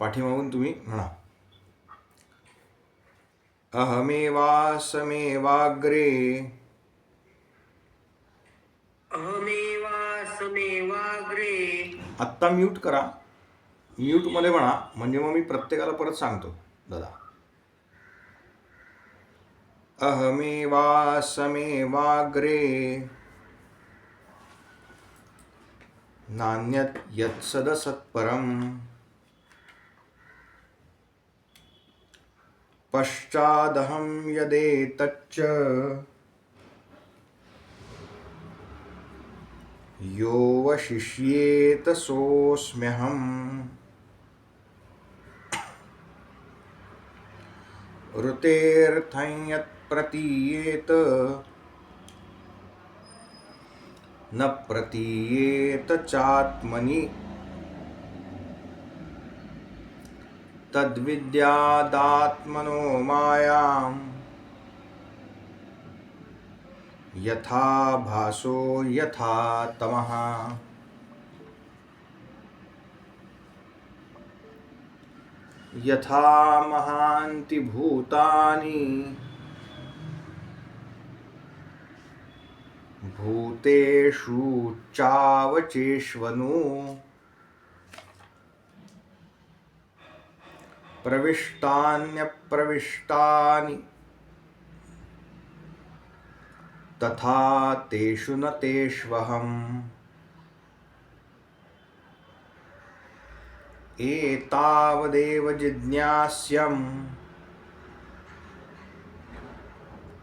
पाठीमागून तुम्ही म्हणा. अहमेवासमेवाग्रे अहमेवासमेवाग्रे. आत्ता म्यूट करा. म्यूटमध्ये म्हणा, म्हणजे मग मी प्रत्येकाला परत सांगतो. दादा, अहमेवासमेवाग्रे नान्यत् यत्सदसत्परम् पश्चादहं यदेतच्च यो वशिष्येत सोऽस्म्यहम्. ऋतेऽर्थं यत् प्रतीयेत न प्रतीयेत चात्मनि तद्विद्यादात्मनो मायां यथा भासो यथा तमः. यथा महान्ति भूतानि भूतेषु चावचेष्वनु प्रविष्टान्यप्रविष्टानि तथा तेषु न तेष्वहम्. एतावदेव जिज्ञास्यम्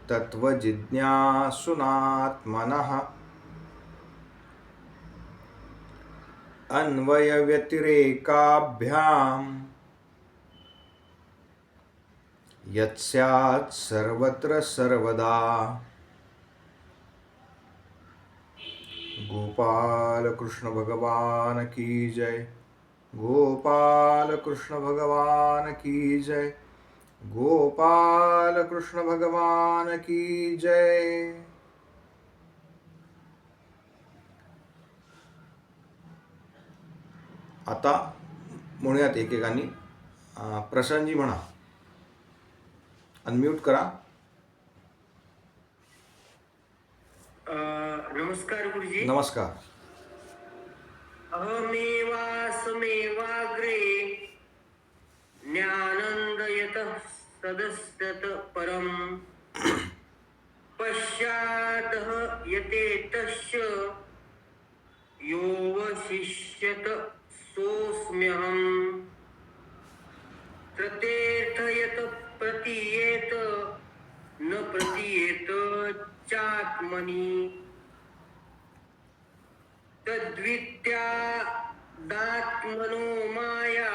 तत्त्वजिज्ञासुनात्मनः. अन्वयव्यतिरेकाभ्याम् यत्स्यात् सर्वत्र सर्वदा. गोपाल कृष्ण भगवान की जय. गोपाल कृष्ण भगवान की जय. गोपाल कृष्ण भगवान की जय. आता म्हणूयात एकेकानी. प्रसन्नजी म्हणा, अनम्यूट करा. नमस्कार गुरुजी. नमस्कार. अहमेवासमेवाग्रे ज्ञानंदयतः सदस्यत परम पश्चातः यतेतस्य यो वशिष्यत सोऽस्म्यहम्. तृतीयेत यत् प्रतीयेत न प्रतीयेत चात्मनि तद्विद्यादात्मनो माया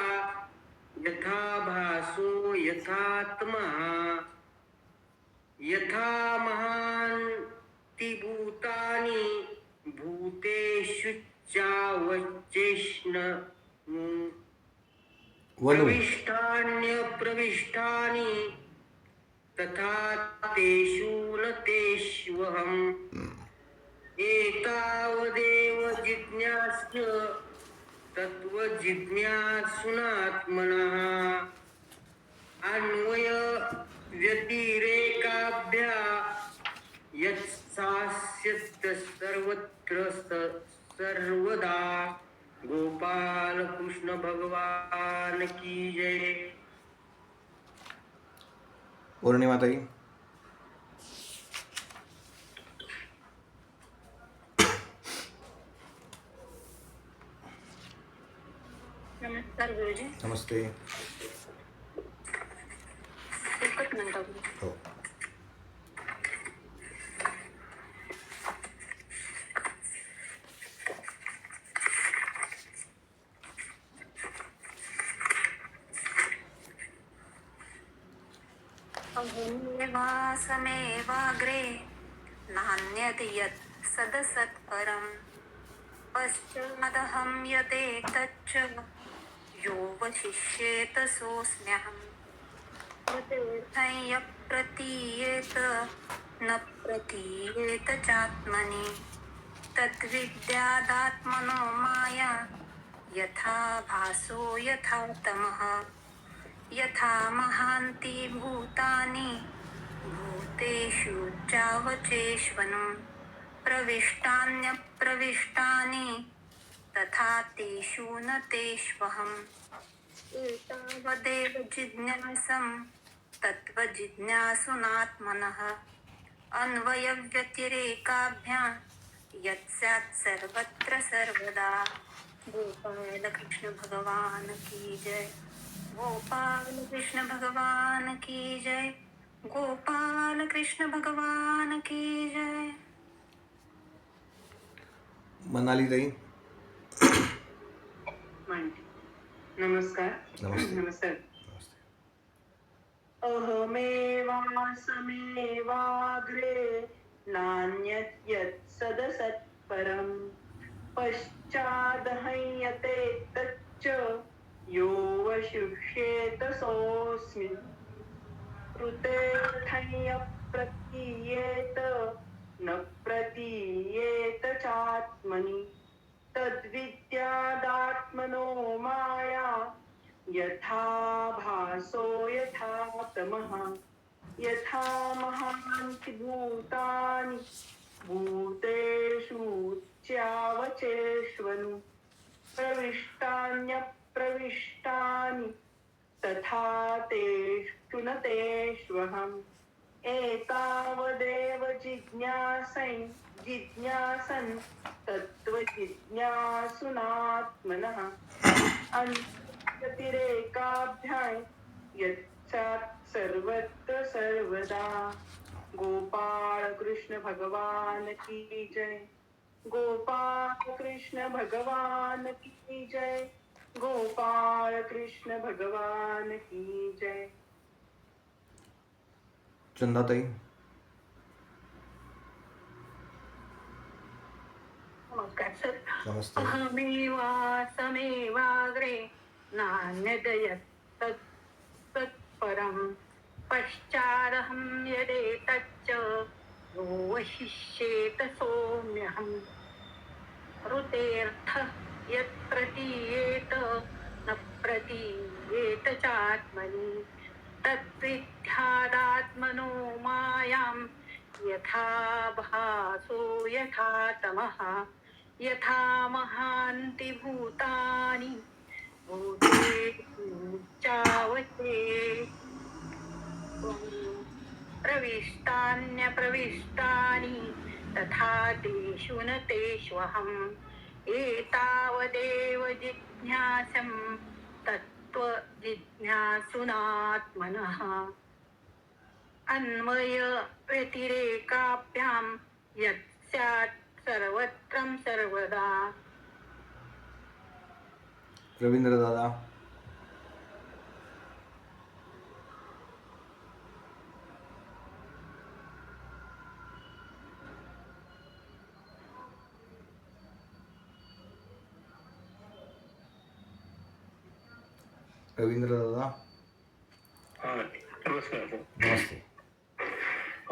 यथा भासो यथात्मः. यथा महान्ति भूतानि भूतेषु चावचेष्वनु प्रविष्टान्यप्रविष्टानि तथा तेषु न तेष्वहम्. एतावदेव जिज्ञास्य तत्त्वजिज्ञासुनात्मनः. अन्वय व्यतिरेकाभ्या यत्सास्यत् सर्वत्र सर्वदा. गोपाल कृष्ण भगवान की जय. पौर्णिमाताई. नमस्कार गुरुजी. नमस्ते. एकच मिनिट हो. अहमेवासमेवाग्रे नान्यत् यत् सदसत्परम् पश्चादहं यदेतच्च यो वशिष्येत सोऽस्म्यहम्. ऋतेऽर्थं यः प्रतीयेत न प्रतीयेत चात्मनि तद्विद्यादात्मनो माया यथा भासो यथा तमः यथा महान्ति भूतानि भूतेषु चावचेष्वनु प्रविष्टान्यप्रविष्टानि तथा तेषु न तेष्वहम् एतावदेव जिज्ञासं तत्त्वजिज्ञासुनात्मनः अन्वयव्यतिरेकाभ्यां यत्स्यात् सर्वत्र सर्वदा। गोपाल कृष्ण भगवान की जय। गोपाल कृष्ण भगवान की जय। गोपाल कृष्ण भगवान की जय। मनाली ताई नमस्कार. नमस्ते. नमस्कार. नमस्ते. अहमेवासमेवाग्रे नान्यत् यत् सदसत्परम् पश्चादहंयते तच्च यो वशिष्येत सोऽस्मि कृतेऽर्थयप्रतीयेत न प्रतीयेत चात्मनि तद्विद्यादात्मनो माया यथा भासो यथा तमः यथा महान्ति भूतानि भूतेषु च्यावचेष्वनु प्रविष्टान्यप्रविष्टानि तथा तेषु न तेष्वहम् एतावदेव जिज्ञासन् तत्त्वजिज्ञासुनात्मनः अन्यतिरेकाभ्यां यच्चात् सर्वत्र सर्वदा। गोपाल कृष्ण भगवान की जय। गोपाल कृष्ण भगवान की जय। गोपाल कृष्ण भगवान की जय. चंदाताई नमस्कार सर. नमस्ते. अहमेवासमेवाग्रे नान्यदयत् तत्परं पश्चादहं यदेतच्च यो वशिष्येत सोऽम्यहम् ऋतेऽर्थः यत् प्रतीयेत न प्रतीयेत चात्मनि तद्विद्यादात्मनो मायां यथा भासो यथा तमः यथा महान्ति भूतानि भूतेषु चावचेष्वनु प्रविष्टान्यप्रविष्टानि तथा तेषु न तेष्वहम् एतावदेव जिज्ञासं तत्त्वजिज्ञासुनात्मनः अन्वय व्यतिरेकाभ्यां यत् स्यात् सर्वत्रं सर्वदा. रवींद्र दादा रवींद्र दादा नमस्कार सर. नमस्ते.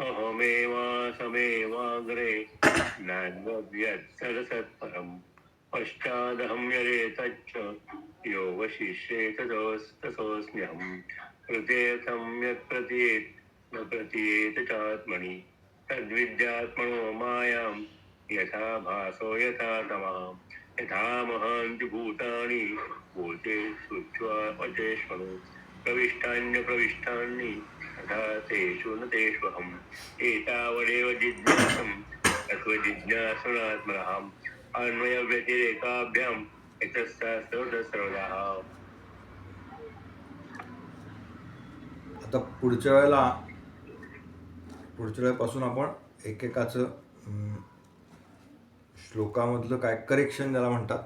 अहमेवासमेवाग्रे नान्यद्यत् सदसत्परं पश्चादहं यदेतच्च यो वशिष्येत ततोऽस्म्यहम् कृतेऽर्थं यत् प्रतीयेत् न प्रतीयेत चात्मनि तद्विद्यात्मनो मायां यथा भासो यथा तमः यथा महान्ति भूतानि भूतेषु वचेष्वनु प्रविष्टान्यप्रविष्टानि तथा तेषु न तेष्वहम् एतावदेव जिज्ञासं तत्त्वजिज्ञासुनात्मनः अन्वयव्यतिरेकाभ्यां यतस्यात् सर्वदा. आता पुढच्या वेळेपासून आपण एकेकाचं श्लोकामधलं काय करेक्शन ज्याला म्हणतात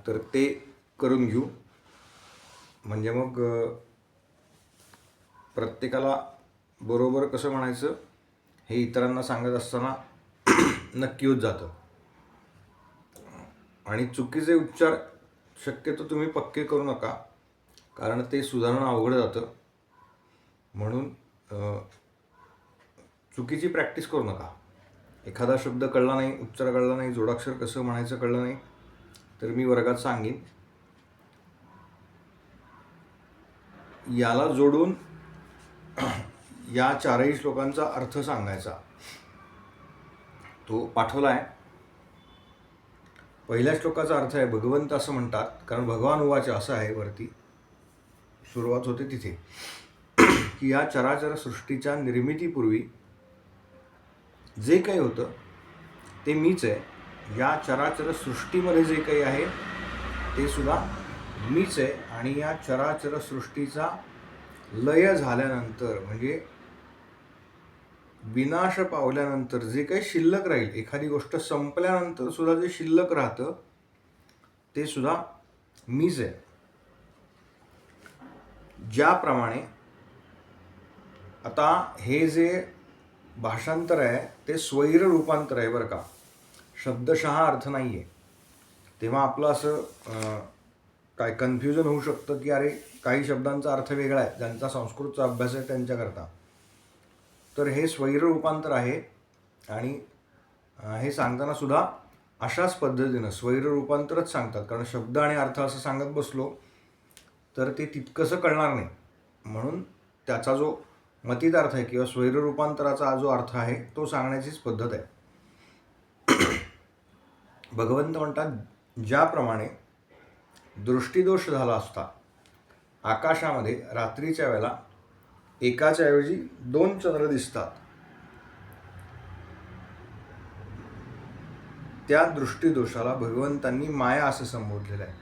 तर ते करून घेऊ. म्हणजे मग प्रत्येकाला बरोबर कसं म्हणायचं हे इतरांना सांगत असताना नक्की होत जातं. आणि चुकीचे उच्चार शक्यतो तुम्ही पक्के करू नका, कारण ते सुधारणं अवघड जातं. म्हणून चुकीची प्रॅक्टिस करू नका. एखादा शब्द कळला नाही, उच्चार कळला नाही, जोडाक्षर कसं म्हणायचं कळलं नाही तर मी वर्गात सांगेन. याला जोडून या चारही श्लोकांचा अर्थ सांगायचा. तो पाठवला आहे. पहिल्या श्लोकाचा अर्थ आहे भगवंत असं म्हणतात, कारण भगवान उवाच असं आहे, वरती सुरुवात होते तिथे, की या चराचर सृष्टीच्या निर्मितीपूर्वी जे काही होतं ते मीच आहे. या चराचर सृष्टीमध्ये जे काही आहे ते सुद्धा मीच आहे. आणि या चराचर सृष्टीचा लय झाल्यानंतर, म्हणजे विनाश पावल्यानंतर जे काही शिल्लक राहील, एखादी गोष्ट संपल्यानंतर सुद्धा जे शिल्लक राहतं ते सुद्धा मीच आहे. ज्याप्रमाणे आता हे जे भाषांतर आहे ते स्वैर रूपांतर आहे बरं का, शब्दशः अर्थ नाही आहे. तेव्हा आपलं असं काय कन्फ्युजन होऊ शकतं की अरे काही शब्दांचा अर्थ वेगळा आहे, ज्यांचा संस्कृतचा अभ्यास आहे त्यांच्याकरता. तर हे स्वैर रूपांतर आहे. आणि हे सांगताना सुद्धा अशाच पद्धतीनं स्वैर रूपांतरच सांगतात, कारण शब्द आणि अर्थ असं सांगत बसलो तर ते तितकंसं कळणार नाही. म्हणून त्याचा जो मतित अर्थ आहे किंवा स्वैर रूपांतराचा जो अर्थ आहे तो सांगण्याचीच पद्धत आहे. भगवंत म्हणतात, ज्याप्रमाणे दृष्टीदोष झाला असता आकाशामध्ये रात्रीच्या वेळेला एकाच्या ऐवजी 2 चंद्र दिसतात, त्या दृष्टीदोषाला भगवंतांनी माया असं संबोधलेलं आहे.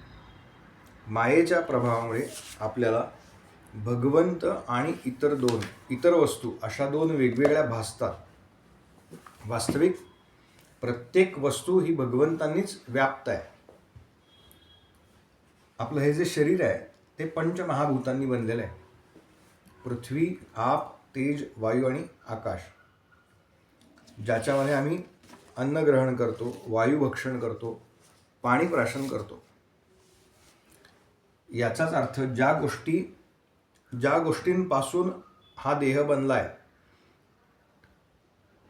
मायेच्या प्रभावामुळे आपल्याला भगवंत आणि इतर वस्तू अशा 2 वेगवेगळ्या भासतात. वास्तविक प्रत्येक वस्तू ही भगवंतांनीच व्याप्त आहे. आपलं हे जे शरीर आहे ते पंचमहाभूतांनी बनलेलं आहे. पृथ्वी, आप, तेज, वायू आणि आकाश, ज्याच्यामध्ये आम्ही अन्न ग्रहण करतो, वायू भक्षण करतो, पाणी प्राशन करतो. याचाच अर्थ ज्या गोष्टींपासून हा देह बनला आहे,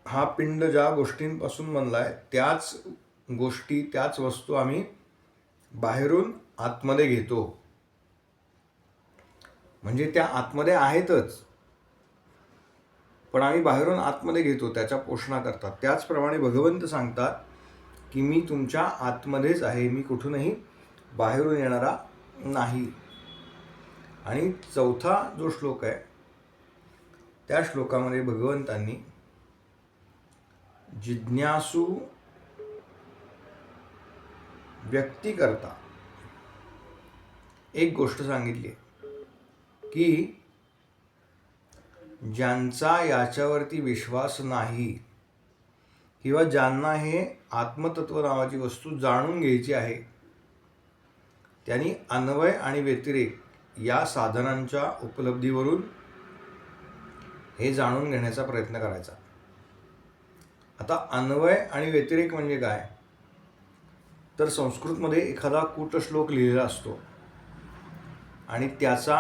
हा पिंड ज्या गोष्टींपासून बनला आहे, त्याच गोष्टी, त्याच वस्तू आम्ही बाहेरून आतमध्ये घेतो. म्हणजे त्या आतमध्ये आहेतच, पण आम्ही बाहेरून आतमध्ये घेतो त्याच्या पोषणाकरता. त्याचप्रमाणे भगवंत सांगतात की मी तुमच्या आतमध्येच आहे, मी कुठूनही बाहेरून येणारा नाही. आणि चौथा जो श्लोक आहे त्या श्लोकामध्ये भगवंतांनी जिज्ञासू व्यक्ती करता एक गोष्ट सांगितली की ज्यांचा याच्यावरती विश्वास नाही किंवा ज्यांना हे आत्मतत्व नावाची वस्तू जाणून घ्यायची आहे, त्यांनी अन्वय आणि व्यतिरेक या साधनांच्या उपलब्धीवरून हे जाणून घेण्याचा प्रयत्न करायचा. आता अन्वय आणि व्यतिरेक म्हणजे काय, तर संस्कृतमध्ये एखादा कूटश्लोक लिहिलेला असतो आणि त्याचा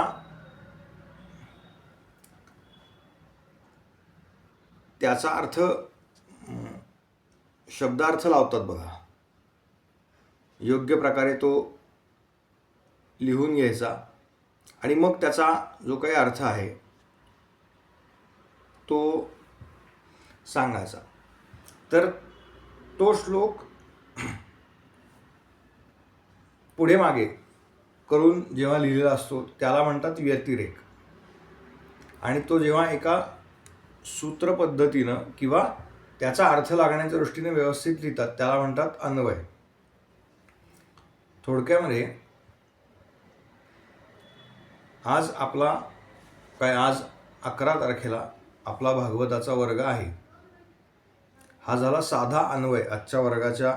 अर्थ शब्दार्थ लावतात बघा, योग्य प्रकारे तो लिहून घ्यायचा आणि मग त्याचा जो काही अर्थ आहे तो सांगायचा. तर तो श्लोक पुढे मागे करून जेव्हा लिहिलेला असतो त्याला म्हणतात व्यतिरेक. आणि तो जेव्हा एका सूत्र पद्धतीनं किंवा त्याचा अर्थ लागण्याच्या दृष्टीने व्यवस्थित लिहितात त्याला म्हणतात अन्वय. थोडक्यामध्ये आज 11 तारखेला आपला भागवताचा वर्ग आहे. हा झाला साधा अन्वय आजच्या वर्गाच्या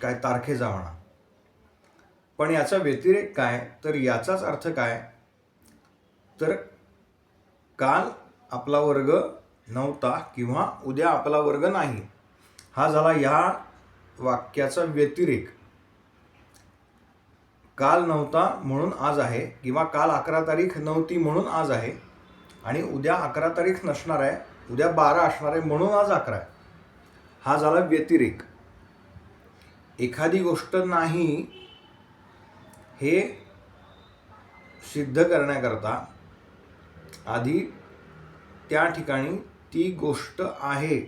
काय तारखेचा म्हणा. पण याचा व्यतिरेक काय, तर याचाच अर्थ काय, तर काल आपला वर्ग नव्हता किंवा उद्या आपला वर्ग नाही, हा झाला या वाक्याचा व्यतिरेक. काल नव्हता म्हणून आज आहे, किंवा काल 11 तारीख नव्हती म्हणून आज आहे, आणि उद्या 11 तारीख नसणार आहे, उद्या 12 असणार आहे म्हणून आज 11 आहे, हा झाला व्यतिरेक. एखादी गोष्ट नाही हे सिद्ध करण्याकरता आधी त्या ठिकाणी ती गोष्ट आहे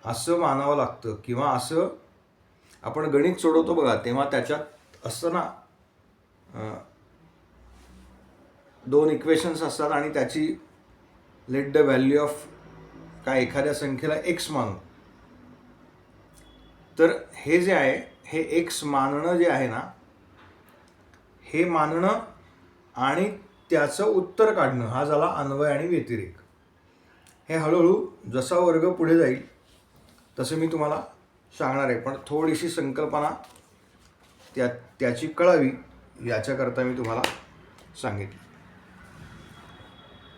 असं मानावं लागतं. किंवा असं आपण गणित सोडवतो बघा, तेव्हा त्याच्यात असतं ना, 2 इक्वेशन्स असतात आणि त्याची लेट द व्हॅल्यू ऑफ काय एखाद्या संख्येला एक्स मानू. तर हे जे आहे हे एक्स मानणं जे आहे ना, हे मानणं आणि त्याचं उत्तर काढणं हा झाला अन्वय आणि व्यतिरेक. हे हळूहळू जसा वर्ग पुढे जाईल तसं मी तुम्हाला सांगणार आहे, पण थोडीशी संकल्पना त्याची कळावी याच्याकरता मी तुम्हाला सांगितलं.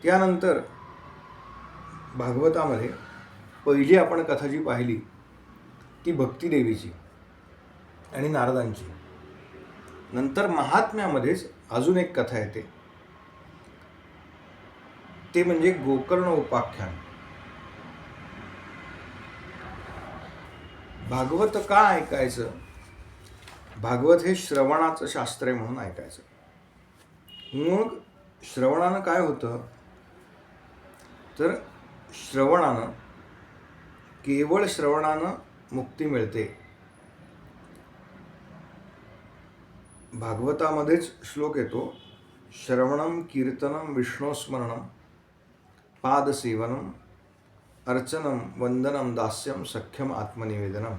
त्यानंतर भागवतामध्ये पहिली आपण कथा जी पाहिली ती भक्तिदेवीची आणि नारदांची. नंतर महात्म्यामध्येच अजून एक कथा येते, ते म्हणजे गोकर्ण उपाख्यान. भागवत का ऐकायचं? भागवत हे श्रवणाचं शास्त्र आहे म्हणून ऐकायचं. मग श्रवणानं काय होतं तर श्रवणानं, केवळ श्रवणानं मुक्ती मिळते. भागवतामध्येच श्लोक येतो, श्रवणम कीर्तनम विष्णुस्मरणम पादसेवनम अर्चनम वंदनम दास्यम सख्यम आत्मनिवेदनम.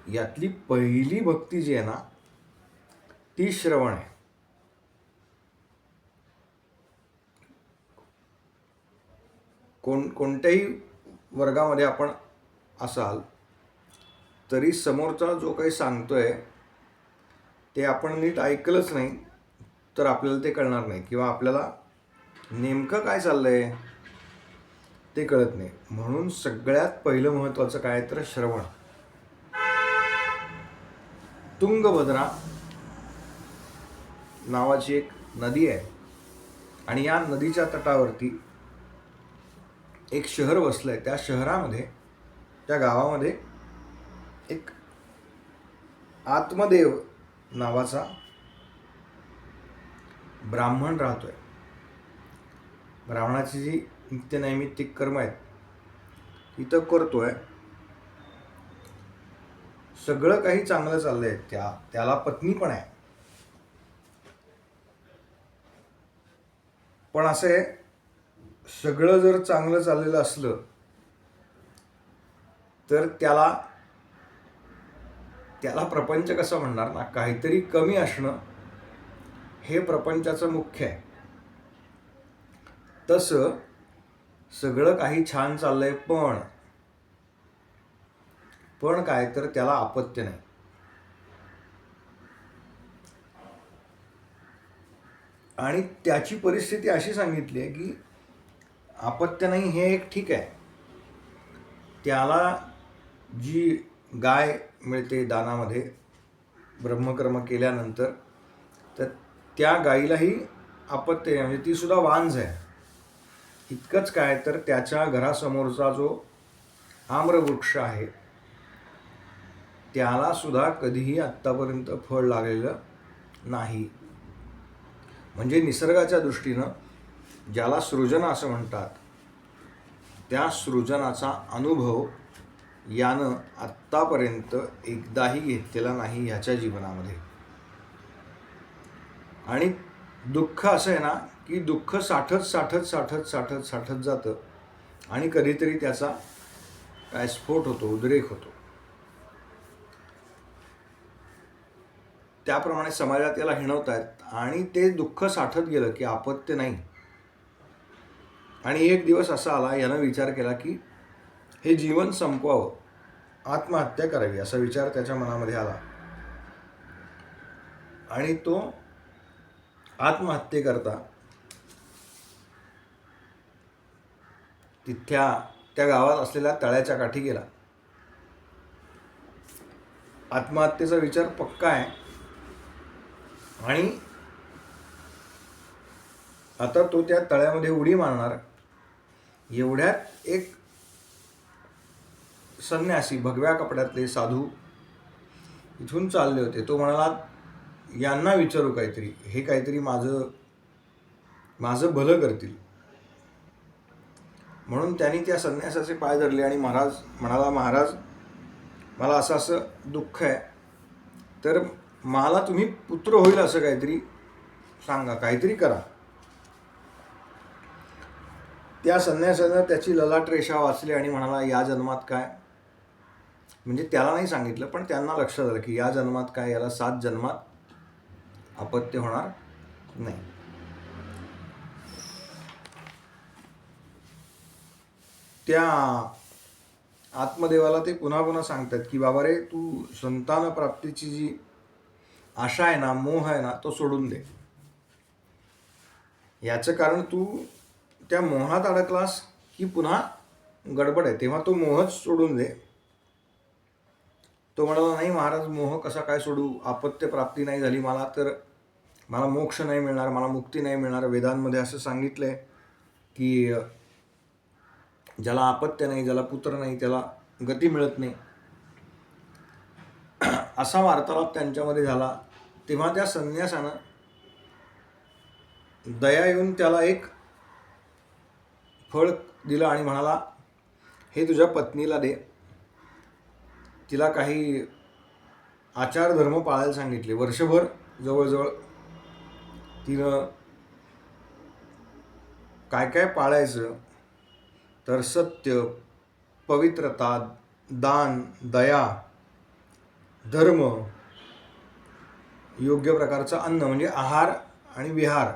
यातली पहिली भक्ती जी आहे ना ती श्रवण आहे. कोणत्याही वर्गामध्ये आपण असाल तरी समोरचा जो काही सांगतोय ते आपण नीट ऐकलंच नाही तर आपल्याला ते कळणार नाही, किंवा आपल्याला नेमकं काय चाललंय ते कळत नाही. म्हणून सगळ्यात पहिलं महत्त्वाचं काय तर श्रवण. तुंगभद्रा नावाची एक नदी आहे आणि या नदीच्या तटावरती एक शहर बसलंय. त्या शहरामध्ये, त्या गावामध्ये एक आत्मदेव नावाचा ब्राह्मण राहतोय. ब्राह्मणाची जी नित्यनैमित्तिक कर्म आहेत तिथं करतोय. सगळं काही चांगलं चाललंय. त्याला पत्नी पण आहे. पण असे सगळं जर चांगलं चाललेलं असलं तर त्याला प्रपंच कसं म्हणणार ना. काहीतरी कमी असणं हे प्रपंचाचं मुख्य आहे. तसं सगळं काही छान चाललंय पण काय तर त्याला अपत्य नाही. आणि त्याची परिस्थिती अशी सांगितली आहे की अपत्य नाही हे एक ठीक आहे. त्याला जी गाय मिळते दानामध्ये ब्रह्मकर्म केल्यानंतर, तर त्या गाईलाही अपत्य म्हणजे ती सुद्धा वांझ आहे. इतकंच काय तर त्याच्या घरासमोरचा जो आम्रवृक्ष आहे त्याला सुद्धा कधीही आत्तापर्यंत फळ लागलेलं नाही. म्हणजे निसर्गाच्या दृष्टीनं ज्याला सृजन असं म्हणतात त्या सृजनाचा अनुभव यानं आत्तापर्यंत एकदाही घेतलेला नाही ह्याच्या जीवनामध्ये. आणि दुःख असं आहे ना की दुःख साठत जातं आणि कधीतरी त्याचा काय स्फोट होतो, उद्रेक होतो. त्याप्रमाणे समाजात याला हिणवतायत आणि ते दुःख साठत गेलं की अपत्य नाही. आणि एक दिवस असा आला, यानं विचार केला की हे जीवन संपवावं, आत्महत्या करावी असा विचार त्याच्या मनामध्ये आला. आणि तो आत्महत्येकरता त्या गावात असलेल्या तळ्याच्या काठी गेला. आत्महत्येचा विचार पक्का आहे आणि आता तो त्या तळ्यामध्ये उडी मारणार. एवढ्यात एक संन्यासी भगव्या कपड्यातले साधू इथून चालले होते. तो म्हणाला, यांना विचारू काहीतरी, हे काहीतरी माझं भलं करतील. म्हणून त्यांनी त्या संन्यासाचे पाय धरले आणि महाराज म्हणाला, महाराज मला असं असं दुःख आहे, तर मला तुम्ही पुत्र होईल असं काहीतरी सांगा, काहीतरी करा. त्या संन्यासानं त्याची ललाट रेषा वाचली आणि म्हणाला, या जन्मात काय, म्हणजे त्याला नाही सांगितलं पण त्यांना लक्षात आलं की या जन्मात काय, याला 7 जन्मात अपत्य होणार नाही. त्या आत्मदेवाला ते पुन्हा पुन्हा सांगतात की बाबा रे, तू संतान प्राप्तीची जी आशा आहे ना, मोह आहे ना, तो सोडून दे. याचं कारण तू त्या मोहात अडकलास की पुन्हा गडबड आहे, तेव्हा तो मोहच सोडून दे. तो म्हणाला, नाही महाराज, मोह कसा काय सोडू, अपत्य प्राप्ती नाही झाली मला तर मला मोक्ष नाही मिळणार, मला मुक्ती नाही मिळणार. वेदांमध्ये असं सांगितलंय की ज्याला अपत्य नाही, ज्याला पुत्र नाही, त्याला गती मिळत नाही. असा वार्तालाप त्यांच्यामध्ये झाला. तेव्हा त्या संन्यासानं दया येऊन त्याला एक फळ दिलं आणि म्हणाला, हे तुझ्या पत्नीला दे. तिला काही आचारधर्म पाळायला सांगितले. वर्षभर जवळजवळ तिनं काय काय पाळायचं, तर सत्य, पवित्रता, दान, दया, धर्म, योग्य प्रकारचं अन्न म्हणजे आहार आणि विहार,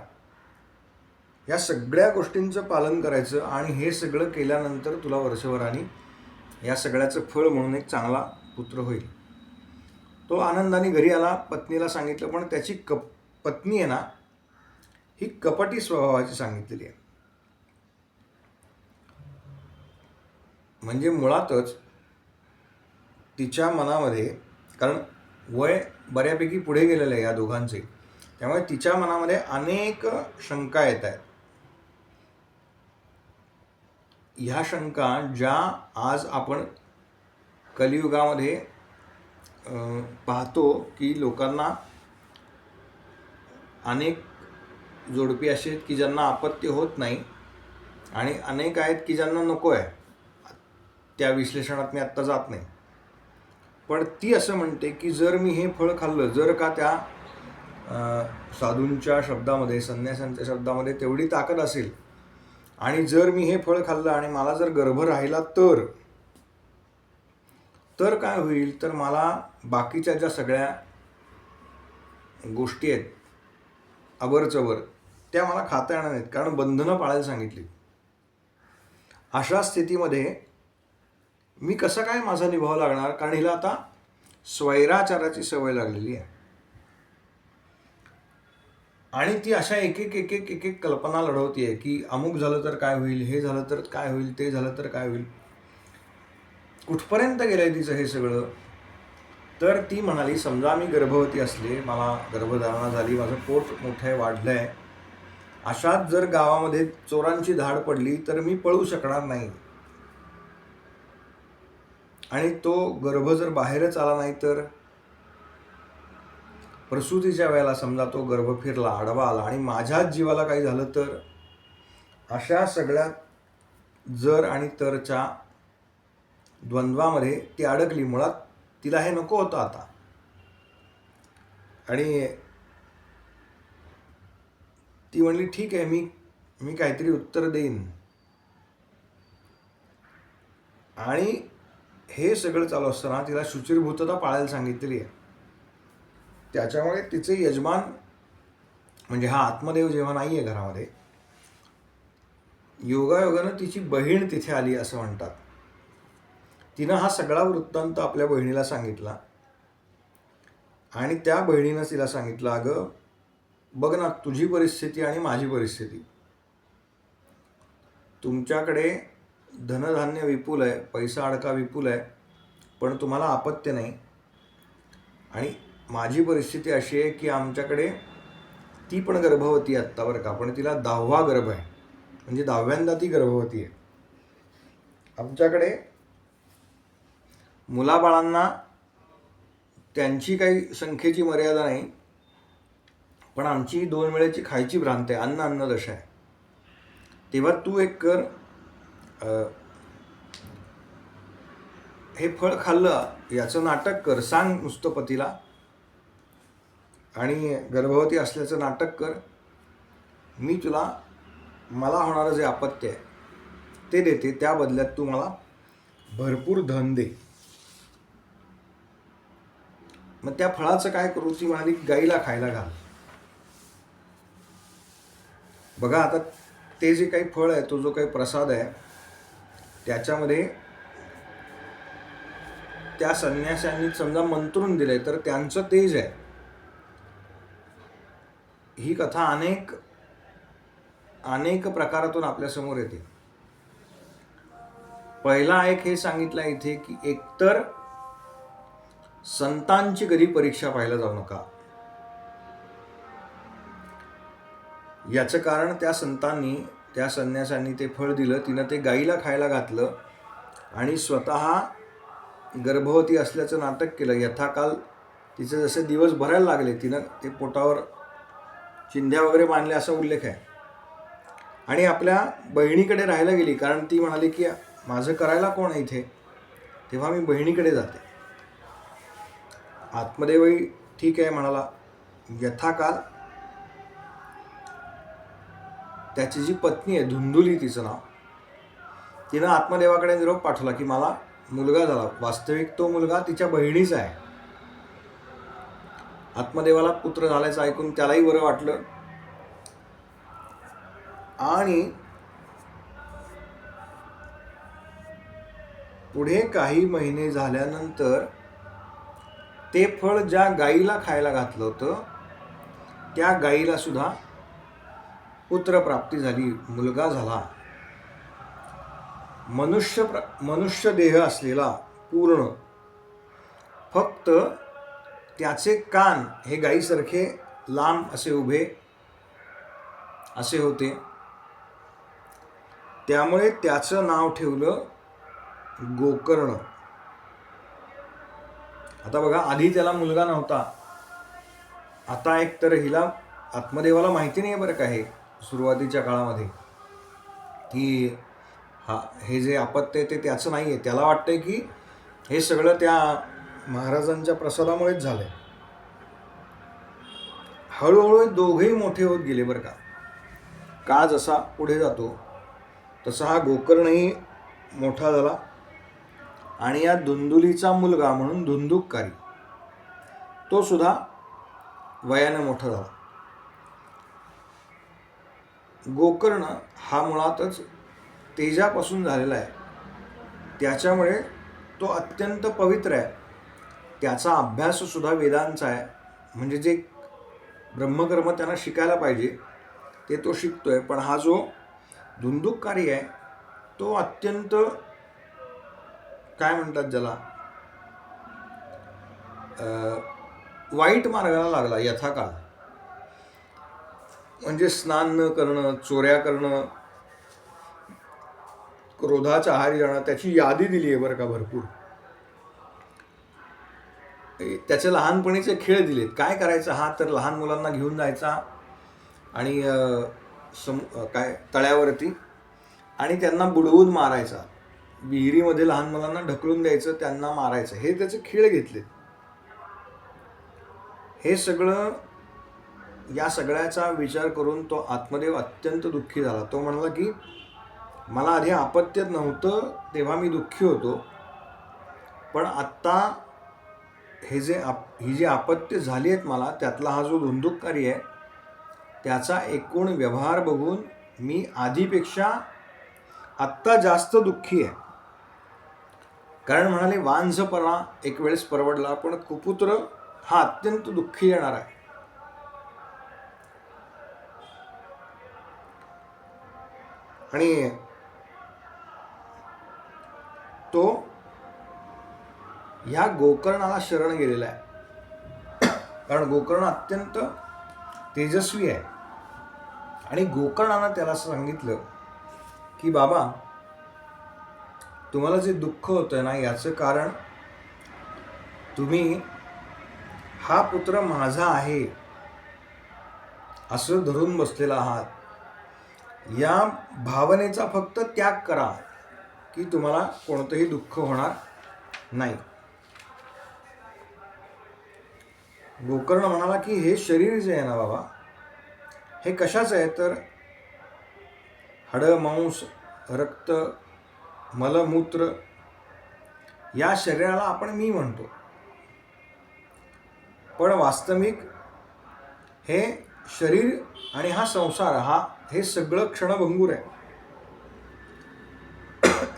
या सगळ्या गोष्टींचं पालन करायचं. आणि हे सगळं केल्यानंतर तुला वर्षभराने या सगळ्याचं फळ म्हणून एक चांगला पुत्र होईल. तो आनंदाने घरी आला, पत्नीला सांगितलं. पण त्याची पत्नी आहे ना, ही कपटी स्वभावाची सांगितलेली आहे. म्हणजे मुळातच तिच्या मनामध्ये, कारण वय बऱ्यापैकी पुढे गेलेलं आहे या दोघांचे, त्यामुळे तिच्या मनामध्ये अनेक शंका येत आहेत. ह्या शंका ज्या आज आपण कलियुगामध्ये पाहतो की लोकांना, अनेक जोडपी अशी आहेत की ज्यांना अपत्य होत नाही आणि अनेक आहेत की ज्यांना नको आहे. त्या विश्लेषणात मी आत्ता जात नाही. पण ती असं म्हणते की जर मी हे फळ खाल्लं, जर का त्या साधूंच्या शब्दामध्ये, संन्यासांच्या शब्दामध्ये तेवढी ताकद असेल, आणि जर मी हे फळ खाल्लं आणि मला जर गर्भ राहिला तर काय होईल, तर मला बाकीच्या ज्या सगळ्या गोष्टी आहेत अबरचबर, त्या मला खाता येणार नाहीत, कारण बंधनं पाळायला सांगितली. अशा स्थितीमध्ये मी कसं काय माझा निभाव लागणार, कारण हिला आता स्वैराचाराची सवय लागलेली आहे. आणि ती अशा एक एक कल्पना लढवतीये की अमुक झालं तर काय होईल, हे झालं तर काय होईल, ते झालं तर काय होईल. कुठपर्यंत गेलंय तिचं हे सगळं, तर ती म्हणाली, समजा मी गर्भवती असले, मला गर्भधारणा झाली, माझं पोट मोठं आहे, वाढलं आहे, अशात जर गावामध्ये चोरांची धाड पडली तर मी पळू शकणार नाही. आणि तो गर्भ जर बाहेरच आला नाही, तर प्रसूतीच्या वेळेला समजा तो गर्भ फिरला, आडवा आला आणि माझ्याच जीवाला काही झालं तर, अशा सगळ्या जर आणि तरच्या द्वंद्वामध्ये ती अडकली. मुळात तिला हे नको होतं आता. आणि ती म्हणली, ठीक आहे, मी काहीतरी उत्तर देईन. आणि हे सगळं चालू असताना तिला शुचिर्भूतता पाळायला सांगितलेली आहे. त्याच्यामुळे तिचे यजमान म्हणजे हा आत्मदेव जेव्हा नाही आहे घरामध्ये, योगायोगानं तिची बहीण तिथे आली असं म्हणतात. तिनं हा सगळा वृत्तांत आपल्या बहिणीला सांगितला आणि त्या बहिणीनं तिला सांगितलं, अगं बघ ना, तुझी परिस्थिती आणि माझी परिस्थिती, तुमच्याकडे धनधान्य विपुल आहे, पैसा अडका विपुल आहे, पण तुम्हाला अपत्य नाही. आणि माझी परिस्थिती अशी आहे की आमच्याकडे ती पण गर्भवती आहे आत्ता बरं का, पण तिला 10वा गर्भ आहे, म्हणजे 10व्यांदा ती गर्भवती आहे. आमच्याकडे मुलाबाळांना त्यांची काही संख्येची मर्यादा नाही, पण आमची 2 वेळेची खायची भ्रांत आहे, अन्न अन्नदशा आहे. तेव्हा तू एक कर, हे फळ खाल्लं याचं नाटक कर, सांग नुसतं पतीला, आणि गर्भवती असल्याचं नाटक कर. मी तुला मला होणारं जे अपत्य आहे ते देते, त्या बदल्यात तू मला भरपूर धन दे. मग त्या फळाचं काय करू? ती म्हणाली गाईला खायला घाल. बघा आता ते जे काही फळ आहे, तो जो काही प्रसाद आहे, त्याच्यामध्ये त्या संन्याशांनी समजा मंत्रून दिलंय, तर त्यांचं तेज आहे. ही कथा अनेक प्रकारातून आपल्यासमोर येते. पहिला एक हे सांगितलं इथे की एकतर संतांची कधी परीक्षा पाहायला जाऊ नका. याचं कारण त्या संतांनी, त्या संन्यासांनी ते फळ दिलं, तिनं ते गाईला खायला घातलं आणि स्वतः गर्भवती असल्याचं नाटक केलं. यथाकाल तिचे जसे दिवस भरायला लागले, तिनं ते पोटावर चिंध्या वगैरे बांधल्या असा उल्लेख आहे. आणि आपल्या बहिणीकडे राहायला गेली, कारण ती म्हणाली की माझं करायला कोण आहे इथे, तेव्हा मी बहिणीकडे जाते. आत्मदेवही ठीक आहे म्हणाला. यथाकाल त्याची जी पत्नी आहे, धुंदुली तिचं नाव, तिनं आत्मदेवाकडे निरोप पाठवला की मला मुलगा झाला. वास्तविक तो मुलगा तिच्या बहिणीचा आहे. आत्मदेवाला पुत्र झाल्याचं ऐकून त्यालाही बरं वाटलं. आणि पुढे काही महिने झाल्यानंतर ते फळ ज्या गाईला खायला घातलं होतं, त्या गाईला सुद्धा पुत्रप्राप्ती झाली, मुलगा झाला. मनुष्य देह असलेला पूर्ण, फक्त त्याचे कान हे गाईसारखे लांब असे उभे असे होते. त्यामुळे त्याचं नाव ठेवलं गोकर्ण. आता बघा, आधी त्याला मुलगा नव्हता. आता एक तर हिला, आत्मदेवाला माहिती नाही बरं का हे सुरुवातीच्या काळामध्ये की हे जे अपत्य आहे ते त्याचं नाही आहे. त्याला वाटतंय की हे सगळं त्या महाराजांच्या प्रसादामुळेच झालंय. हळूहळू दोघेही मोठे होत गेले बरं का. काळ जसा पुढे जातो तसा हा गोकर्णही मोठा झाला. आणि या धुंदुलीचा मुलगा म्हणून धुंदुककारी, तो सुद्धा वयाने मोठा झाला. गोकर्ण हा मुळातच तेजापासून झालेला आहे, त्याच्यामुळे तो अत्यंत पवित्र आहे. त्याचा अभ्यास सुद्धा वेदांचा आहे. म्हणजे जे ब्रह्मकर्म त्यांना शिकायला पाहिजे ते तो शिकतोय. पण हा जो धुंदुककारी आहे तो अत्यंत, काय म्हणतात ज्याला, वाईट मार्गाला लागला यथाकाळ. म्हणजे स्नान न करणं, चोऱ्या करणं, क्रोधाच्या आहारी जाणं, त्याची यादी दिली आहे बरं का भरपूर. त्याचे लहानपणीचे खेळ दिलेत. काय करायचं हा, तर लहान मुलांना घेऊन जायचा आणि काय तळ्यावरती, आणि त्यांना बुडवून मारायचा. विहिरीमध्ये लहान मुलांना ढकलून द्यायचं, त्यांना मारायचं. हे त्याचे खेळ घेतलेत. हे सगळं, या सगळ्याचा विचार करून तो आत्मदेव अत्यंत दुःखी झाला. तो म्हणाला की मला आधी अपत्य नव्हतं तेव्हा मी दुःखी होतो, पण आत्ता ही जी अपत्य झाली आहेत मला, त्यातला हा जो धुंदुककारी आहे त्याचा एकूण व्यवहार बघून मी आधीपेक्षा आत्ता जास्त दुःखी आहे. कारण म्हणाले वांझपणा एक वेळेस परवडला, पण कुपुत्र हा अत्यंत दुःखी येणार आहे. आणि तो ह्या गोकर्णाला शरण गेलेला आहे. कारण गोकर्ण अत्यंत तेजस्वी आहे. आणि गोकर्णानं त्याला सांगितलं की बाबा, तुम्हाला जे दुःख होतं ना, याचं कारण तुम्ही हा पुत्र माझा आहे असं धरून बसलेला आहात. या भावनेचा फक्त त्याग करा की तुम्हाला कोणतंही दुःख होणार नाही. गोकर्ण म्हणाला की हे शरीर जे आहे ना बाबा, हे कशाचं आहे तर हाडं, मांस, रक्त, मलमूत्र या शरीराला आपण मी म्हणतो, पण वास्तविक हे शरीर आणि हा संसार हे सगळं क्षणभंगूर आहे.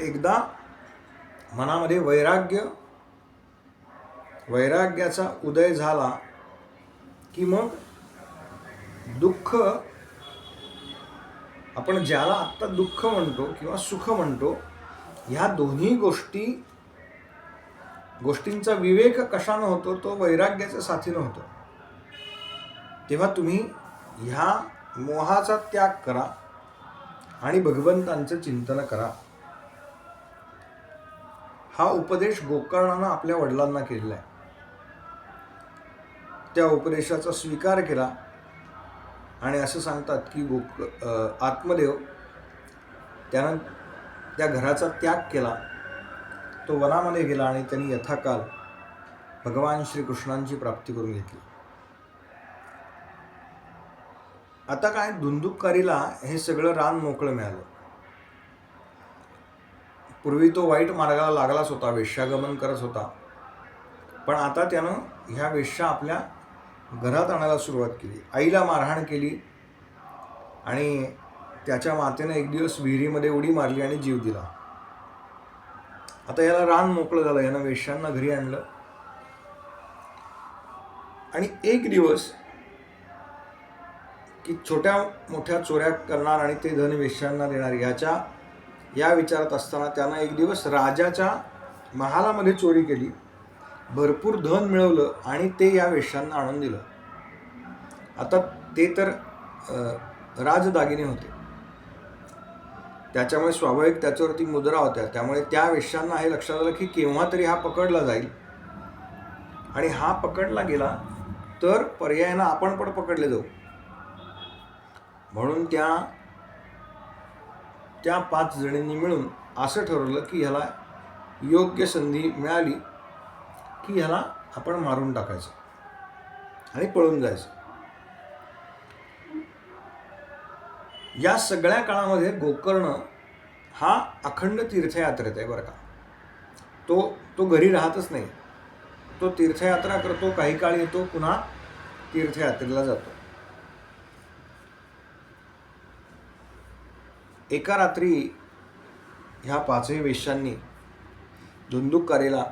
एकदा मनामध्ये वैराग्याचा उदय झाला की मग दुःख, आपण ज्याला आत्ता दुःख म्हणतो किंवा सुख म्हणतो, ह्या दोन्ही गोष्टींचा विवेक कशानं होतो, तो वैराग्याच्या साथीनं होतो. तेव्हा तुम्ही ह्या मोहाचा त्याग करा आणि भगवंतांचं चिंतन करा. हा उपदेश गोकर्णानं आपल्या वडिलांना केलेला आहे. त्या उपदेशाचा स्वीकार केला आणि असं सांगतात की आत्मदेव त्यानं त्या घराचा त्याग केला. तो वनामध्ये गेला आणि त्यांनी यथाकाल भगवान श्रीकृष्णांची प्राप्ती करून घेतली. आता काय, धुंदुककारीला हे सगळं रान मोकळं मिळालं. पूर्वी तो वाईट मार्गाला लागलाच होता, वेश्यागमन करत होता, पण आता त्यानं ह्या वेश्या आपल्या घरात आणायला सुरुवात केली. आईला मारहाण केली आणि त्याच्या मातेनं एक दिवस विहिरीमध्ये उडी मारली आणि जीव दिला. आता याला रान मोकळं झालं, यानं वेश्यांना घरी आणलं आणि एक दिवस की छोट्या मोठ्या चोऱ्या करणार आणि ते धन वेश्यांना देणार या विचारात असताना त्यानं एक दिवस राजाच्या महालामध्ये चोरी केली, भरपूर धन मिळवलं आणि ते या वेश्यांना आणून दिलं. आता ते तर राजदागिने होते, त्याच्यामुळे स्वाभाविक त्याच्यावरती मुद्रा होत्या. त्यामुळे त्या वेश्यांना हे लक्षात आलं की केव्हा तरी हा पकडला जाईल आणि हा पकडला गेला तर पर्यायानं आपण पण पकडले जाऊ. म्हणून त्या 5 जणींनी मिळून असं ठरवलं की ह्याला योग्य संधी मिळाली की ह्याला आपण मारून टाकायचं आणि पळून जायचं. या सगळ्या काळामध्ये गोकर्ण हा अखंड तीर्थयात्रेत आहे बरं का. तो घरी राहतच नाही, तो तीर्थयात्रा करतो, काही काळ येतो, पुन्हा तीर्थयात्रेला जातो. एका रात्री ह्या 5ही वेश्यांनी धुंदुककारीला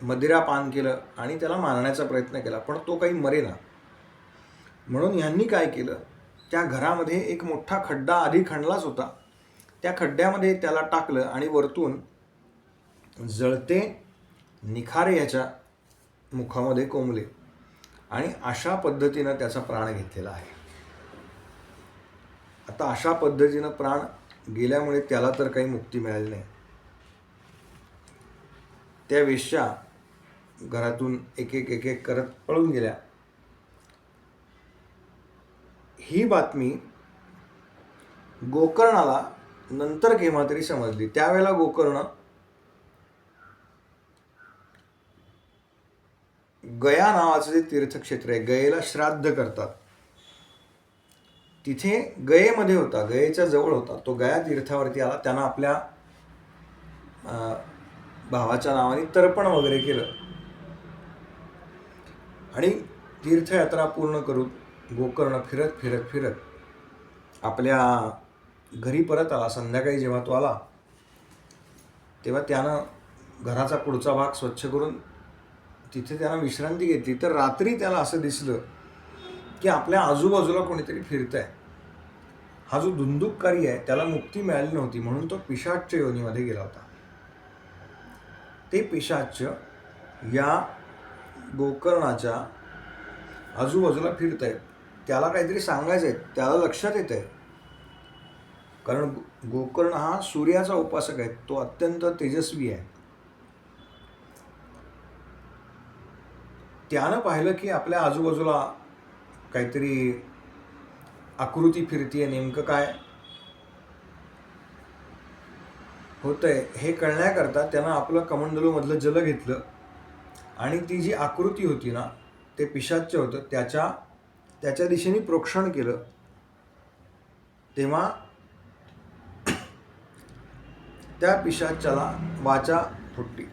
मदिरा पान केलं आणि त्याला मारण्याचा प्रयत्न केला, पण तो काही मरेना. म्हणून ह्यांनी काय केलं, त्या घरामध्ये एक मोठा खड्डा आधी खणलाच होता, त्या खड्ड्यामध्ये त्याला टाकलं आणि वरतून जळते निखारे याच्या मुखामध्ये कोंबले आणि अशा पद्धतीनं त्याचा प्राण घेतलेला आहे. आता अशा पद्धतीनं प्राण गेल्यामुळे त्याला तर काही मुक्ती मिळाली नाही. त्या वेश्या घरातून एक एक करत पळून गेल्या. ही बातमी गोकर्णाला नंतर केव्हा तरी समजली. त्यावेळेला गोकर्ण गया नावाचं जे तीर्थक्षेत्र आहे, गयेला श्राद्ध करतात, तिथे गयेमध्ये होता, गयेच्या जवळ होता. तो गया तीर्थावरती आला, त्यानं आपल्या भावाच्या नावाने तर्पण वगैरे केलं आणि तीर्थयात्रा पूर्ण करून गोकर्ण फिरत आपल्या घरी परत आला. संध्याकाळी जेव्हा तो आला तेव्हा त्यानं घराचा पुढचा भाग स्वच्छ करून तिथे त्यानं विश्रांती घेतली. तर रात्री त्याला असं दिसलं की आपल्या आजूबाजूला कोणीतरी फिरत आहे. हा जो धुंदुककारी आहे त्याला मुक्ती मिळाली नव्हती, म्हणून तो पिशाच्य योनीमध्ये गेला होता. ते पिशाच्य या गोकर्णाच्या आजूबाजूला फिरत आहेत. त्याला काहीतरी सांगायचं आहे, त्याला लक्षात येत आहे, कारण गोकर्ण हा सूर्याचा उपासक आहे, तो अत्यंत तेजस्वी आहे. त्यानं पाहिलं की आपल्या आजूबाजूला काहीतरी आकृती फिरतीये, नेमकं काय होतंय हे कळण्याकरता त्यानं आपलं कमंडलूमधलं जल घेतलं आणि ती जी आकृती होती ना, ते पिशाच्य होतं, त्याच्या दिशेने प्रोक्षण केलं. तेव्हा त्या पिशाच्याला वाचा फुटली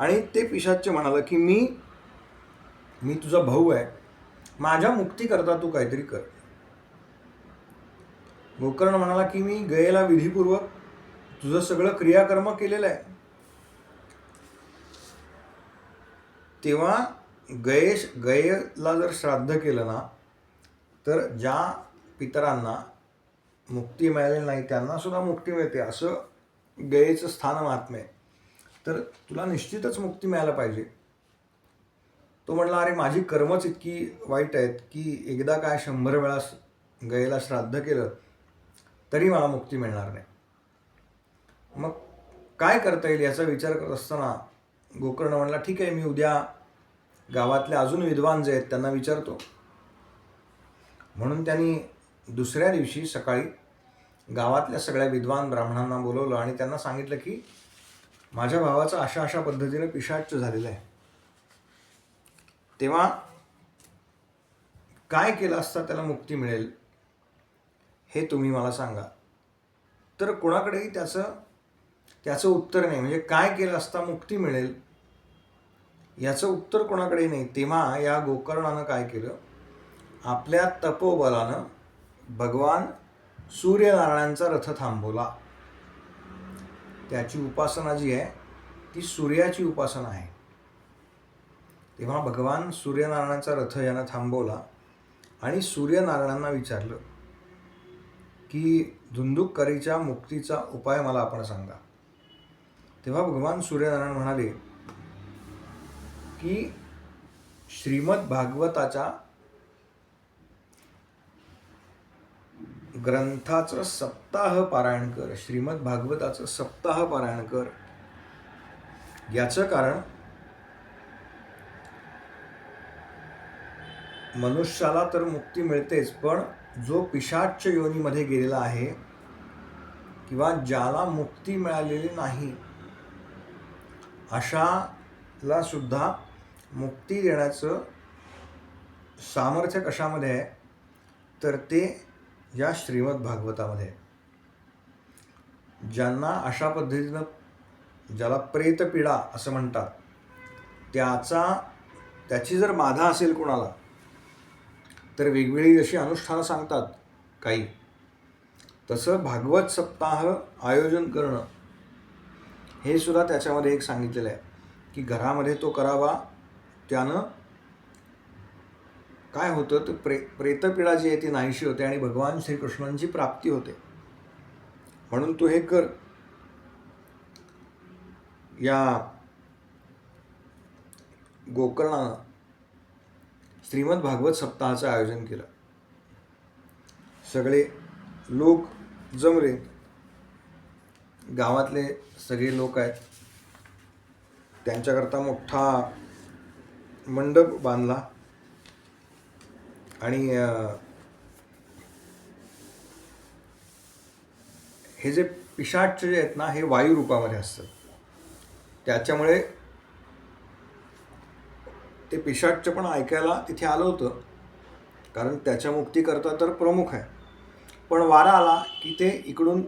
आणि ते पिशाच्य म्हणालं की मी तुझा भाऊ आहे, माझ्या मुक्तीकरता तू काहीतरी कर. गोकर्ण म्हणाला की मी गयेला विधीपूर्वक तुझं सगळं क्रियाकर्म केलेलं आहे. तेव्हा गयेला जर श्राद्ध केलं ना, तर ज्या पितरांना मुक्ती मिळालेली नाही त्यांना सुद्धा मुक्ती मिळते, असं गयेचं स्थान महात्म्य आहे. तर तुला निश्चितच मुक्ती मिळायला पाहिजे. तो म्हटला, अरे माझी कर्मच इतकी वाईट आहेत की एकदा काय 100 वेळा गयेला श्राद्ध केलं तरी मला मुक्ती मिळणार नाही. मग काय करता येईल याचा विचार करत असताना गोकर्ण म्हणला, ठीक आहे, मी उद्या गावातले अजून विद्वान जे आहेत त्यांना विचारतो. म्हणून त्यांनी दुसऱ्या दिवशी सकाळी गावातल्या सगळ्या विद्वान ब्राह्मणांना बोलवलं आणि त्यांना सांगितलं की माझ्या भावाचं अशा अशा पद्धतीने पिशाच्य झालेलं आहे. तेव्हा काय केलं असता त्याला मुक्ती मिळेल हे तुम्ही मला सांगा. तर कोणाकडेही त्याचं उत्तर नाही. म्हणजे काय केलं असता मुक्ती मिळेल याचं उत्तर कोणाकडेही नाही. तेव्हा या गोकर्णानं काय केलं, आपल्या तपोबलानं भगवान सूर्यनारायणांचा रथ थांबवला. त्याची उपासना जी आहे ती सूर्याची उपासना आहे. तेव्हा भगवान सूर्यनारायणाचा रथ यानं थांबवला आणि सूर्यनारायणांना विचारलं की धुंदुककरीच्या मुक्तीचा उपाय मला आपण सांगा. तेव्हा भगवान सूर्यनारायण म्हणाले की श्रीमद भागवताच्या ग्रंथाचं सप्ताह पारायण कर, श्रीमद भागवताचं सप्ताह पारायण कर. याचं कारण मनुष्याला तर मुक्ती मिळतेच, पण जो पिशाच्य योनीमध्ये गेलेला आहे किंवा ज्याला मुक्ती मिळालेली नाही अशाला सुद्धा मुक्ती देण्याचं सामर्थ्य कशामध्ये आहे, तर ते या श्रीमद भागवतामध्ये. ज्यांना अशा पद्धतीनं, ज्याला प्रेतपीडा असं म्हणतात, त्याची जर बाधा असेल कोणाला, तर वेगवेगळी जशी अनुष्ठानं सांगतात काही, तसं भागवत सप्ताह आयोजन करणं हे सुद्धा त्याच्यामध्ये एक सांगितलेलं आहे की घरामध्ये तो करावा. त्यानं काय होतं, तर प्रेतपीडा जी आहे ती नाहीशी होते आणि भगवान श्रीकृष्णांची प्राप्ती होते. म्हणून तू हे कर. या गोकर्णानं श्रीमद भागवत सप्ताहाचं आयोजन केलं. सगळे लोक जमले, गावातले सगळे लोक आहेत, त्यांच्याकरता मोठा मंडप बांधला आणि हे जे पिशाच्य जे आहेत ना, हे वायू रूपामध्ये असतात. त्याच्यामुळे ते पिशाच्य पण ऐकायला तिथे आलं होतं, कारण त्याच्या मुक्तीकरता तर प्रमुख आहे. पण वारा आला की ते इकडून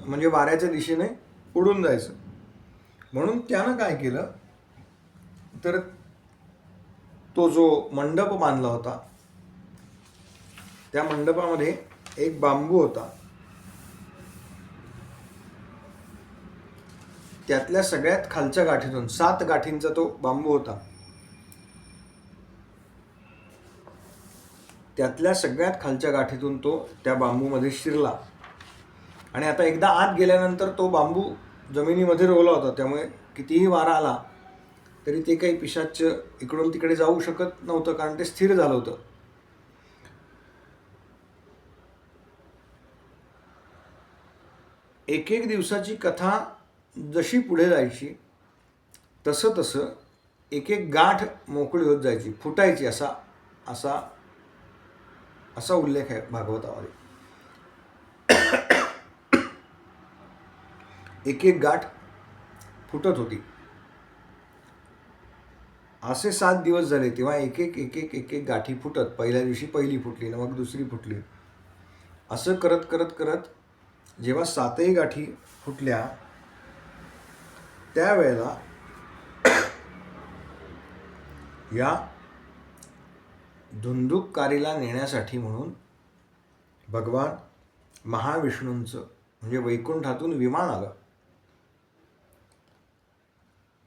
म्हणजे वाऱ्याच्या दिशेने उडून जायचं. म्हणून त्यानं काय केलं, तर तो जो मंडप बांधला होता त्या मंडपामध्ये एक बांबू होता. त्यातल्या सगळ्यात खालच्या गाठीतून 7 गाठींचा तो बांबू होता. त्यातल्या सगळ्यात खालच्या गाठीतून तो त्या बांबूमध्ये शिरला आणि आता एकदा आत गेल्यानंतर तो बांबू जमिनीमध्ये रोवला होता. त्यामुळे कितीही वारा आला तरी ते काही पिशाच्य इकडून तिकडे जाऊ शकत नव्हतं, कारण ते स्थिर झालं होतं. एक एक दिवसाची कथा जशी पुढे जायची तसं एक एक गाठ मोकळी होत जायची, फुटायची, असा असा असा उल्लेख आहे भागवतामध्ये. एक एक गाठ फुटत होती. असे 7 दिवस झाले, तेव्हा एक एक एक एक एक एक गाठी फुटत, पहिल्या दिवशी पहिली फुटली, मग दुसरी फुटली, असं करत करत करत जेव्हा 7ही गाठी फुटल्या, त्यावेळेला या धुंदुककारीला नेण्यासाठी म्हणून भगवान महाविष्णूंचं म्हणजे वैकुंठातून विमान आलं.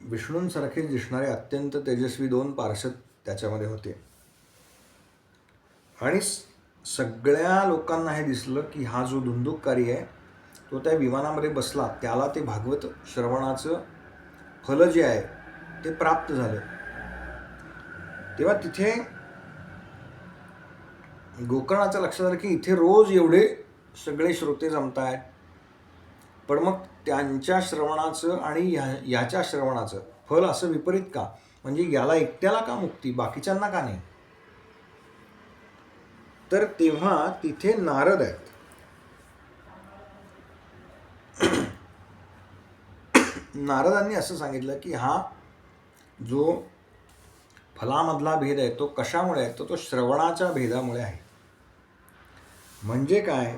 विष्णूंसारखे दिसणारे अत्यंत तेजस्वी 2 पार्षद त्याच्यामध्ये होते. आणि सगळ्या लोकांना हे दिसलं की हा जो धुंदुककारी आहे तो त्या विमानामध्ये बसला, त्याला ते भागवत श्रवणाचं फल जे आहे ते प्राप्त झालं. तेव्हा तिथे गोकर्णाचं लक्षात आलं की इथे रोज एवढे सगळे श्रोते जमत आहेत, पण मग त्यांच्या श्रवणाचं आणि याच्या श्रवणाचं फल असं विपरीत का? म्हणजे याला एकट्याला का मुक्ती, बाकीच्यांना का नाही? तर तेव्हा तिथे नारद आहेत. नारदांनी असं सांगितलं की हा जो फलामधला भेद आहे तो कशामुळे आहे, तो श्रवणाच्या भेदामुळे आहे. म्हणजे काय,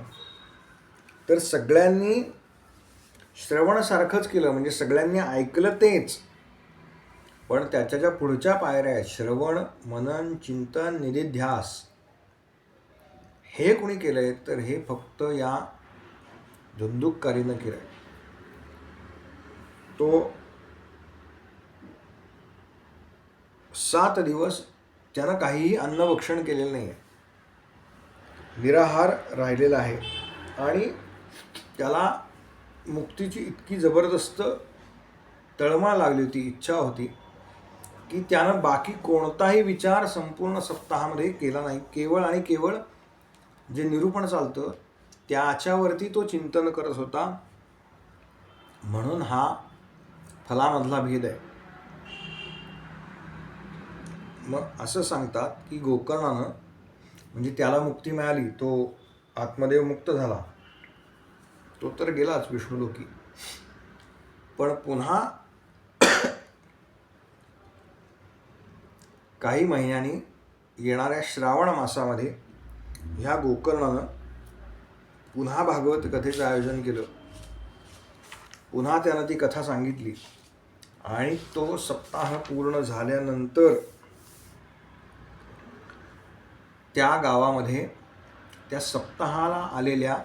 तर सगळ्यांनी श्रवणासारखंच केलं, म्हणजे सगळ्यांनी ऐकलं तेच, पण त्याच्या ज्या पुढच्या पायऱ्या आहेत, श्रवण, मनन, चिंतन, निधिध्यास, हे कोणी केलंय, तर हे फक्त या धुंदुककारीनं केलंय. तो 7 दिवस त्यानं काहीही अन्नभक्षण केलेलं नाही आहे, निराहार राहिलेला आहे. आणि त्याला मुक्तीची इतकी जबरदस्त तळमळ लागली होती, इच्छा होती, की त्यानं बाकी कोणताही विचार संपूर्ण सप्ताहामध्ये केला नाही. केवळ आणि केवळ जे निरूपण चालतं त्याच्यावरती तो चिंतन करत होता. म्हणून हा फलामधला भेद आहे. मग असं सांगतात की गोकर्णानं म्हणजे त्याला मुक्ती मिळाली, तो आत्मदेव मुक्त झाला, तो तर गेलाच विष्णुलोकी, पण पुन्हा काही महिन्यांनी येणाऱ्या श्रावण मासामध्ये ह्या गोकर्णानं पुन्हा भागवत कथेचं आयोजन केलं. पुन्हा त्यानं ती कथा सांगितली आणि तो सप्ताह पूर्ण झाल्यानंतर त्या गावामध्ये त्या सप्ताहाला आलेल्या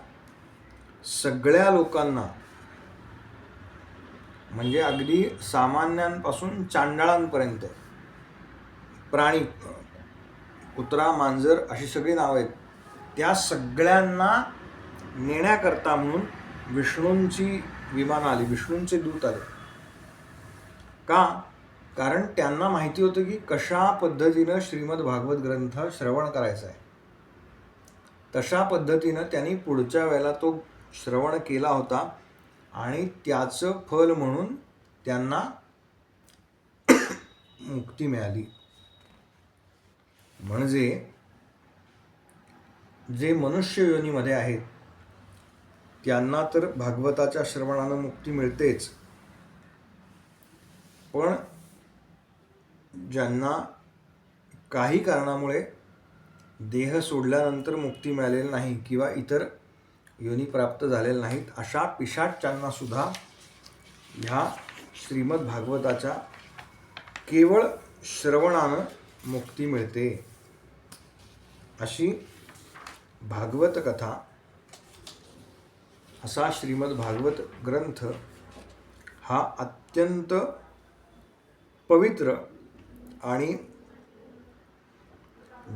सगळ्या लोकांना, म्हणजे अगदी सामान्यांपासून चांडाळांपर्यंत, प्राणी, कुत्रा, मांजर अशी सगळी नावं आहेत, त्या सगळ्यांना नेण्याकरता म्हणून विष्णूंची विमानं आली, विष्णूंचे दूत आले. का? कारण त्यांना माहिती होतं की कशा पद्धतीनं श्रीमद भागवत ग्रंथ श्रवण करायचा आहे. तशा पद्धतीनं त्यांनी पुढच्या वेळेला तो श्रवण केला होता आणि त्याचं फल म्हणून त्यांना मुक्ती मिळाली. म्हणजे जे मनुष्य योनीमध्ये आहेत त्यांना तर भागवताच्या श्रवणानं मुक्ती मिळतेच, पण ज्यांना काही कारणामुळे देह सोडल्यानंतर मुक्ती मिळालेली नाही किंवा इतर योनी प्राप्त झालेल्या नाहीत, अशा पिशाच्यांना सुद्धा ह्या श्रीमद भागवताच्या केवळ श्रवणानं मुक्ती मिळते. अशी भागवत कथा, असा श्रीमद भागवत ग्रंथ हा अत्यंत पवित्र आणि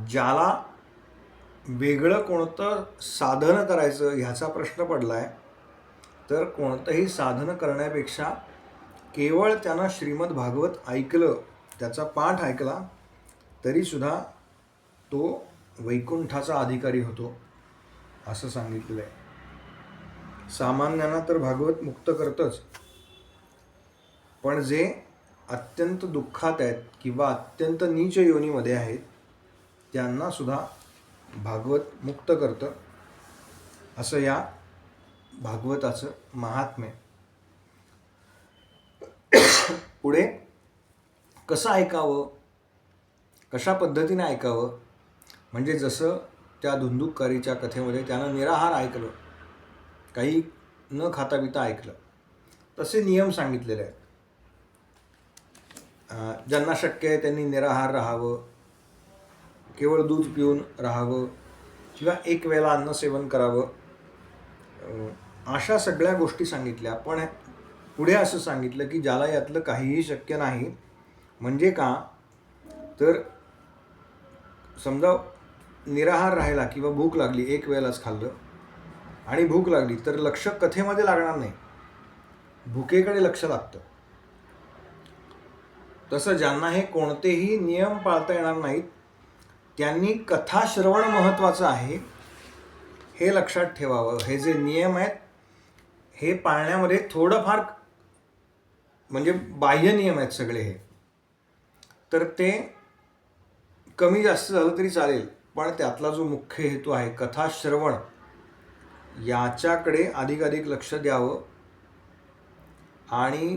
ज्याला वेगळं कोणतं साधन करायचं ह्याचा प्रश्न पडला आहे, तर कोणतंही साधन करण्यापेक्षा केवळ त्यानं श्रीमद भागवत ऐकलं, त्याचा पाठ ऐकला, तरीसुद्धा तो वैकुंठाचा अधिकारी होतो असं सांगितलेलं आहे. सामान्यांना तर भागवत मुक्त करतच, पण जे अत्यंत दुःखात आहेत किंवा अत्यंत नीच योनीमध्ये आहेत त्यांनासुद्धा भागवत मुक्त करतं, असं या भागवताचं महात्म्य. पुढे कसं ऐकावं, कशा पद्धतीने ऐकावं, म्हणजे जसं त्या धुंदुककारीच्या कथेमध्ये त्यानं निराहार ऐकलं, काही न खाता पिता ऐकलं, तसे नियम सांगितलेले आहेत. ज्यांना शक्य आहे त्यांनी निराहार राहावं, केवळ दूध पिऊन राहावं किंवा एक वेळा अन्न सेवन करावं, अशा सगळ्या गोष्टी सांगितल्या. पण पुढे असं सांगितलं की ज्याला यातलं काहीही शक्य नाही, म्हणजे का तर समजा निराहार राहिला किंवा भूक लागली, एक वेळेलाच खाल्लं आणि भूक लागली, तर लक्ष कथेमध्ये लागणार नाही, भुकेकडे लक्ष लागतं. तसं ज्यांना हे कोणतेही नियम पाळता येणार नाहीत त्यांनी कथा श्रवण महत्त्वाचं आहे हे लक्षात ठेवावं. हे जे नियम आहेत हे पाळण्यामध्ये थोडंफार म्हणजे बाह्य नियम आहेत सगळे हे, तर ते कमी जास्त झालं तरी चालेल, पण त्यातला जो मुख्य हेतू आहे कथा श्रवण, याच्याकडे अधिकाधिक लक्ष द्यावं आणि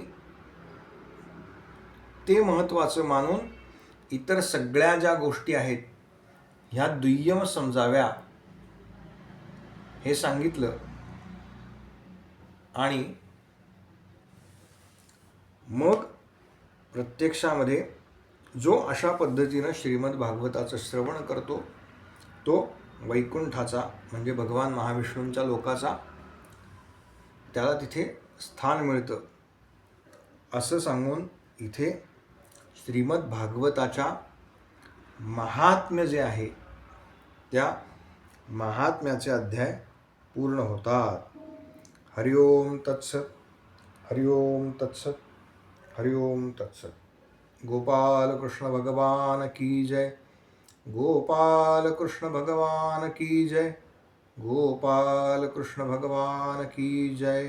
ते महत्त्वाचं मानून इतर सगळ्या ज्या गोष्टी आहेत ह्या दुय्यम समजाव्या हे सांगितलं. आणि मग प्रत्यक्षामध्ये जो अशा पद्धतीनं श्रीमद भागवताचं श्रवण करतो तो वैकुंठाचा म्हणजे भगवान महाविष्णूंच्या लोकाचा त्याला तिथे स्थान मिळतं, असं सांगून इथे श्रीमद भागवताच्या महात्म्य जे आहे त्या महात्म्याचे अध्याय पूर्ण होतात. हरिओम तत्सत, हरिओम तत्सत, हरिओम तत्सत. गोपाल कृष्ण भगवान की जय, गोपाल कृष्ण भगवान की जय, गोपाल कृष्ण भगवान की जय.